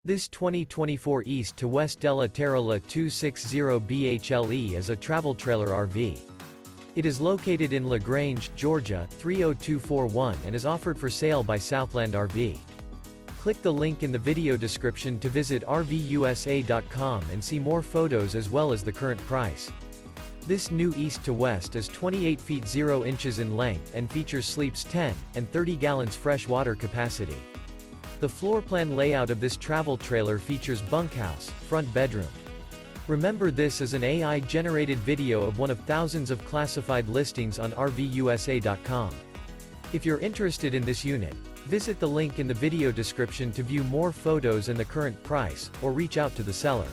This 2024 East to West Della Terra La 260 BHLE is a travel trailer RV. It is located in LaGrange, Georgia, 30241 and is offered for sale by Southland RV. Click the link in the video description to visit RVUSA.com and see more photos as well as the current price. This new East to West is 28 feet 0 inches in length and features sleeps 10 and 30 gallons fresh water capacity. The floor plan layout of this travel trailer features bunkhouse, front bedroom. Remember, this is an AI-generated video of one of thousands of classified listings on RVUSA.com. If you're interested in this unit, visit the link in the video description to view more photos and the current price, or reach out to the seller.